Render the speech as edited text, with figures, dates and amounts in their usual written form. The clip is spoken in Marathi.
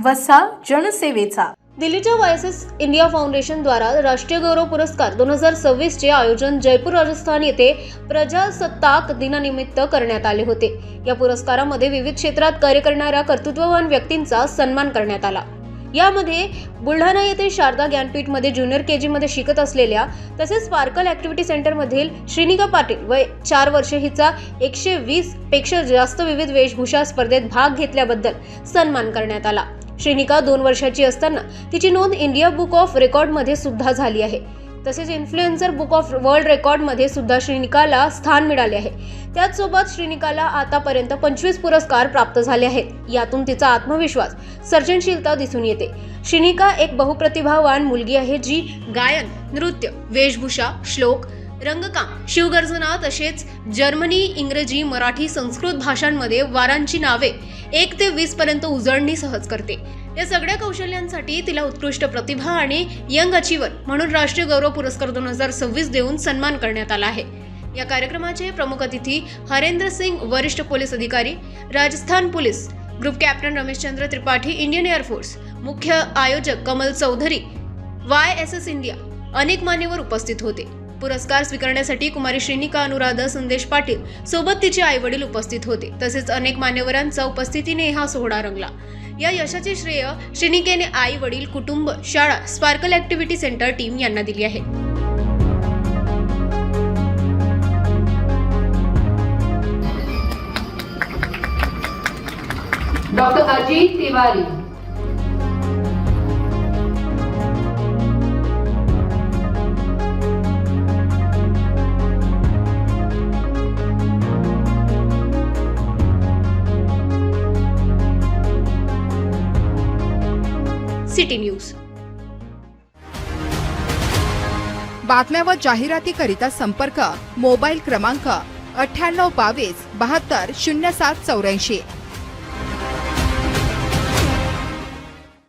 वसा जनसेवेचा। दिल्लीच्या वायएसएस इंडिया फाउंडेशन द्वारा राष्ट्रीय गौरव पुरस्कार 2026 चे आयोजन जयपूर राजस्थान येथे प्रजासत्ताक दिनानिमित्त करण्यात आले होते। या पुरस्कारामध्ये विविध क्षेत्रात कार्य करणाऱ्या कर्तृत्ववान व्यक्तींचा सन्मान करण्यात आला। यामध्ये बुलढाणा येथे शारदा ज्ञानपीठ मध्ये ज्युनियर केजी मध्ये शिकत असलेल्या तसेच स्पार्कल ऍक्टिव्हिटी सेंटर मधील श्रीनिका पाटील वय 4 वर्षे हिचा 120 पेक्षा जास्त विविध वेशभूषा स्पर्धेत भाग घेतल्याबद्दल सन्मान करण्यात आला। श्रीनिका 2 वर्षाची असताना तिची नोंद इंडिया बुक ऑफ रेकॉर्ड मध्ये सुद्धा झाली आहे। तसेच influencer book of world record मध्ये सुद्धा श्रीनिकाला स्थान मिळाले आहे। त्याचसोबत श्रीनिकाला आतापर्यंत 25 पुरस्कार प्राप्त झाले आहेत। यातून तिचा आत्मविश्वास, सर्जनशीलता दिसून येते। श्रीनिका एक बहुप्रतिभावान मुलगी आहे जी गायन, नृत्य, वेशभूषा, श्लोक, रंगकाम, शिवगर्जना तसेच जर्मनी, इंग्रजी, मराठी, संस्कृत भाषांमध्ये वारांची नावे 1 ते 20 पर्यंत उजळणी सहज करते। या सगळ्या कौशल्यांसाठी तिला उत्कृष्ट प्रतिभा आणि यंग अचीवर म्हणून राष्ट्रीय गौरव पुरस्कार 2026 देऊन सन्मान करण्यात आला आहे। या कार्यक्रमाचे प्रमुख अतिथी हरेंद्र सिंग, वरिष्ठ पोलीस अधिकारी, Rajasthan police, group captain Rameshchandra Tripathi, Indian air force, मुख्य आयोजक कमल चौधरी, वायएसएस इंडिया अनेक मान्यवर उपस्थित होते। पुरस्कार स्वीकारण्यासाठी कुमारी श्रीनिका अनुराधा संदेश पाटील सोबत तिचे आई-वडील उपस्थित होते। तसेच अनेक मान्यवरांच्या उपस्थितीने हा सोहळा रंगला। या यशाचे श्रेय श्रीनिकेने आई-वडील, कुटुंब, शाळा, स्पार्कल ऍक्टिव्हिटी सेंटर टीम यांना दिली आहे। Doctor Ajit Tiwari, city news. बातम्या व जाहिरातीकरिता संपर्क मोबाईल क्रमांक 9822 72 0784।